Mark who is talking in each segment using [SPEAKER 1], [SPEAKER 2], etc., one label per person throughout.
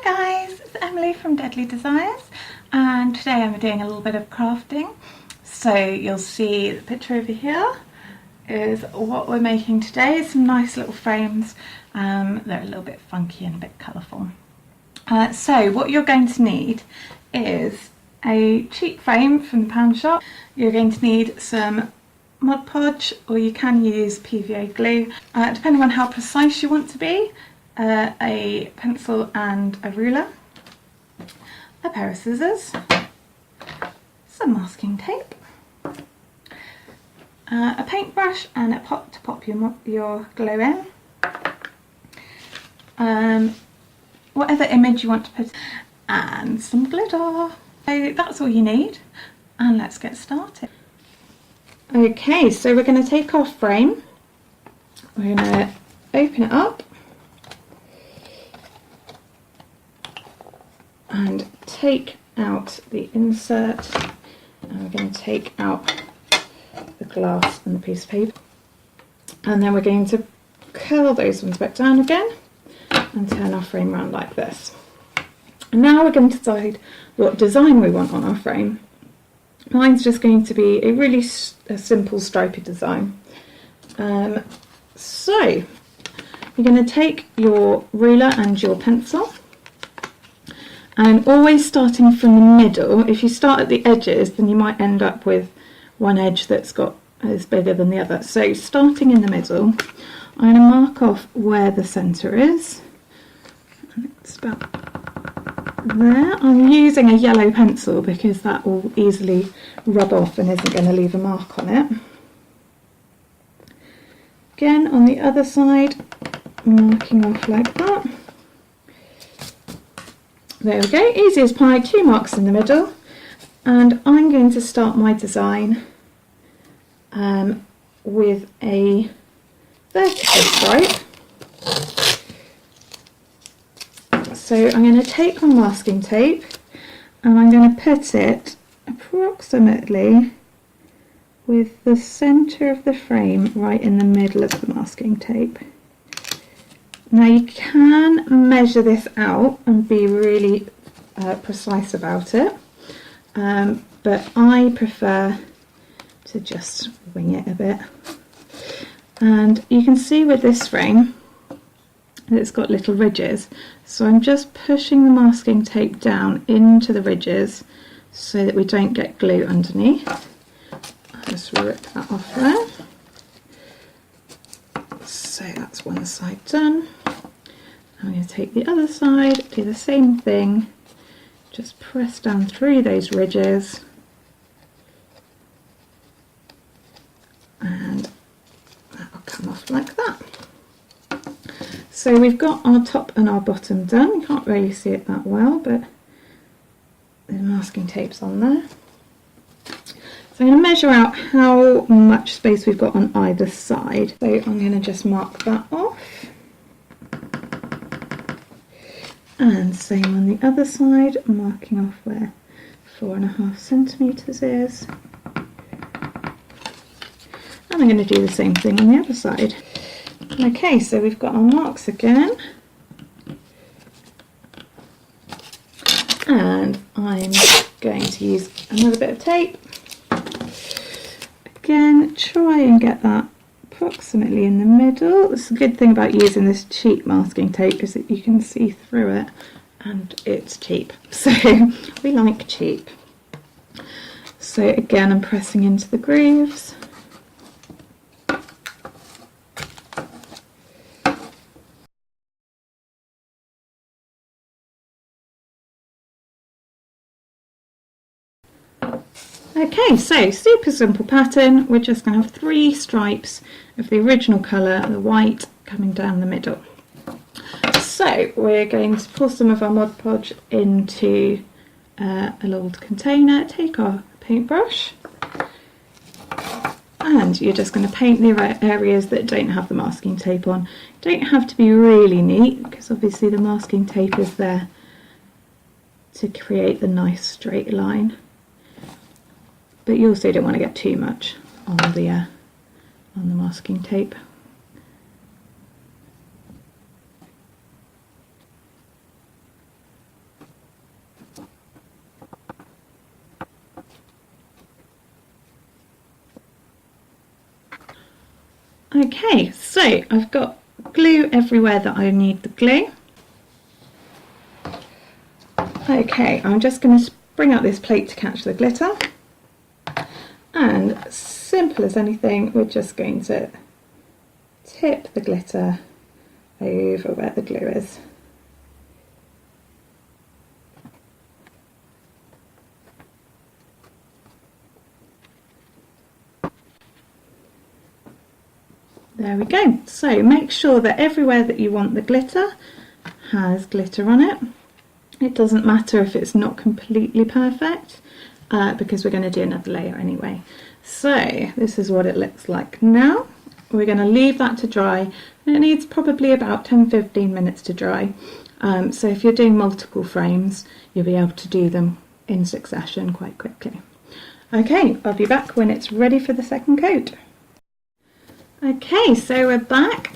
[SPEAKER 1] Hi guys, it's Emily from Deadly Desires, and today I'm doing a little bit of crafting. So you'll see the picture over here is what we're making today. Some nice little frames. They're a little bit funky and a bit colourful. So what you're going to need is a cheap frame from the pound shop. You're going to need some Mod Podge, or you can use PVA glue, depending on how precise you want to be. A pencil and a ruler, a pair of scissors, some masking tape, a paintbrush and a pot to pop your glue in, whatever image you want to put, and some glitter. So that's all you need, and let's get started. Okay, so we're going to take our frame, we're going to open it up and take out the insert, and we're going to take out the glass and the piece of paper, and then we're going to curl those ones back down again and turn our frame around like this. And now we're going to decide what design we want on our frame. Mine's just going to be a really simple stripy design. So you're going to take your ruler and your pencil, and always starting from the middle. If you start at the edges, then you might end up with one edge is bigger than the other. So starting in the middle, I'm going to mark off where the centre is. It's about there. I'm using a yellow pencil because that will easily rub off and isn't going to leave a mark on it. Again, on the other side, marking off like that. There we go, easy as pie, 2 marks in the middle, and I'm going to start my design with a vertical stripe. So I'm going to take my masking tape and I'm going to put it approximately with the centre of the frame right in the middle of the masking tape. Now you can measure this out and be really precise about it, but I prefer to just wing it a bit. And you can see with this frame that it's got little ridges, so I'm just pushing the masking tape down into the ridges so that we don't get glue underneath. I'll just rip that off there. So that's one side done. I'm going to take the other side, do the same thing, just press down through those ridges, and that will come off like that. So we've got our top and our bottom done. You can't really see it that well, but the masking tape's on there. So I'm going to measure out how much space we've got on either side. So I'm going to just mark that off. And same on the other side, marking off where 4.5 centimetres is. And I'm going to do the same thing on the other side. Okay, so we've got our marks again. And I'm going to use another bit of tape. Again, try and get that approximately in the middle. That's a good thing about using this cheap masking tape, is that you can see through it and it's cheap. So we like cheap. So again, I'm pressing into the grooves. Okay, so super simple pattern. We're just going to have 3 stripes of the original colour, the white, coming down the middle. So we're going to pour some of our Mod Podge into a little container, take our paintbrush, and you're just going to paint the areas that don't have the masking tape on. Don't have to be really neat, because obviously the masking tape is there to create the nice straight line. But you also don't want to get too much on the masking tape. Okay, so I've got glue everywhere that I need the glue. Okay, I'm just going to bring out this plate to catch the glitter, and simple as anything, we're just going to tip the glitter over where the glue is. There we go. So make sure that everywhere that you want the glitter has glitter on it. It doesn't matter if it's not completely perfect because we're going to do another layer anyway. So this is what it looks like now. We're going to leave that to dry. It needs probably about 10-15 minutes to dry. So if you're doing multiple frames, you'll be able to do them in succession quite quickly. Okay, I'll be back when it's ready for the second coat. Okay, so we're back,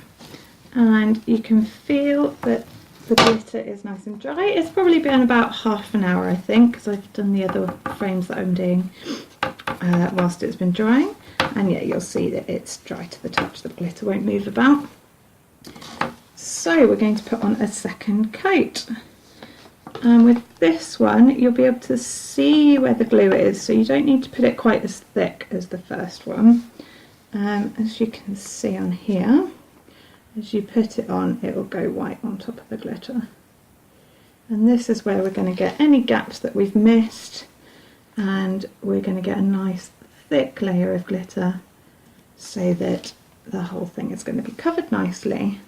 [SPEAKER 1] and you can feel that the glitter is nice and dry. It's probably been about half an hour, I think, because I've done the other frames that I'm doing whilst it's been drying. And yeah, you'll see that it's dry to the touch, the glitter won't move about. So we're going to put on a second coat. And with this one, you'll be able to see where the glue is, so you don't need to put it quite as thick as the first one. As you can see on here, as you put it on, it will go white on top of the glitter. And this is where we're going to get any gaps that we've missed, and we're going to get a nice thick layer of glitter so that the whole thing is going to be covered nicely.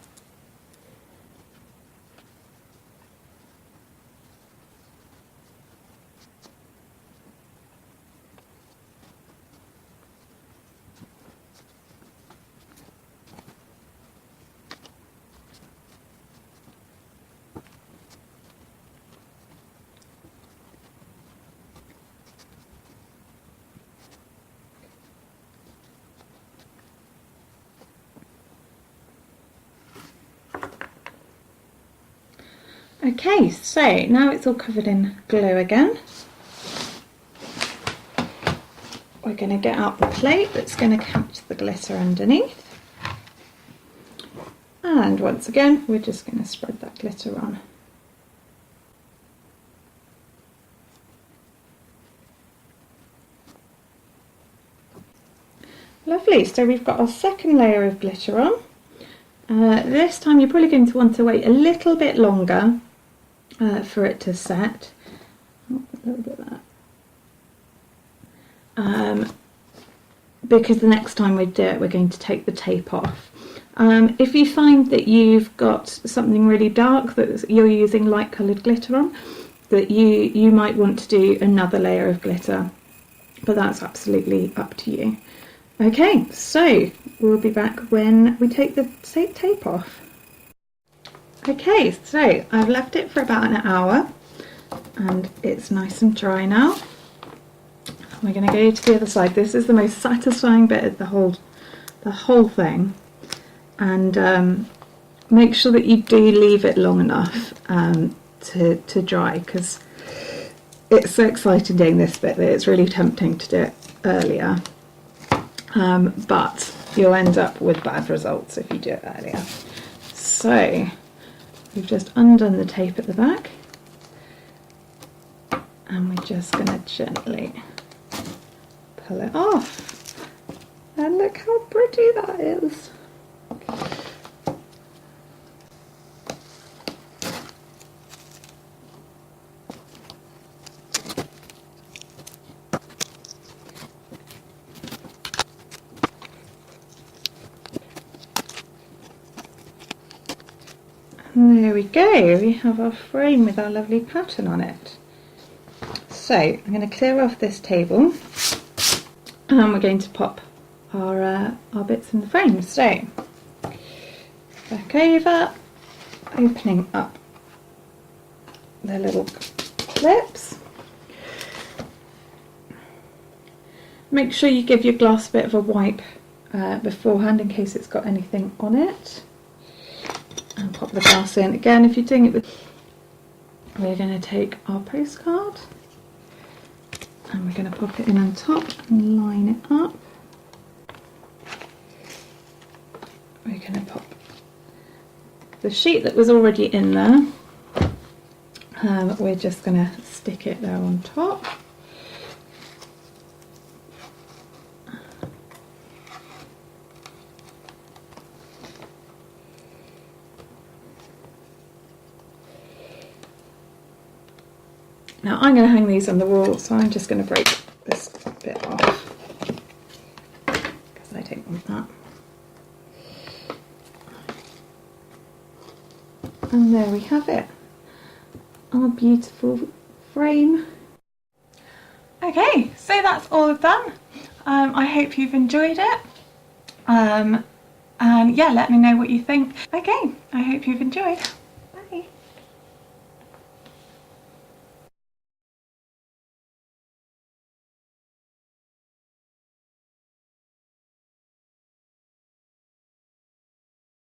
[SPEAKER 1] Okay, so now it's all covered in glue again. We're going to get out the plate that's going to catch the glitter underneath. And once again, we're just going to spread that glitter on. Lovely, so we've got our second layer of glitter on. This time you're probably going to want to wait a little bit longer for it to set. Oh, a little bit of that. Because the next time we do it, we're going to take the tape off. If you find that you've got something really dark that you're using light coloured glitter on, that you might want to do another layer of glitter, but that's absolutely up to you. Okay, so we'll be back when we take the tape off. Okay, so I've left it for about an hour and it's nice and dry now. We're going to go to the other side. This is the most satisfying bit of the whole thing, and make sure that you do leave it long enough to dry, because it's so exciting doing this bit that it's really tempting to do it earlier, but you'll end up with bad results if you do it earlier. So we've just undone the tape at the back, and we're just going to gently pull it off, and look how pretty that is. And there we go, we have our frame with our lovely pattern on it. So I'm going to clear off this table, and we're going to pop our bits in the frame. So back over, opening up the little clips. Make sure you give your glass a bit of a wipe beforehand in case it's got anything on it. And pop the glass in. Again, if you're doing it with, we're going to take our postcard and we're going to pop it in on top and line it up. we're going to pop the sheet that was already in there. We're just going to stick it there on top. Now I'm going to hang these on the wall, so I'm just going to break this bit off because I don't want that. And there we have it, our beautiful frame. Okay, so that's all done. I hope you've enjoyed it. And yeah, let me know what you think. Okay, I hope you've enjoyed.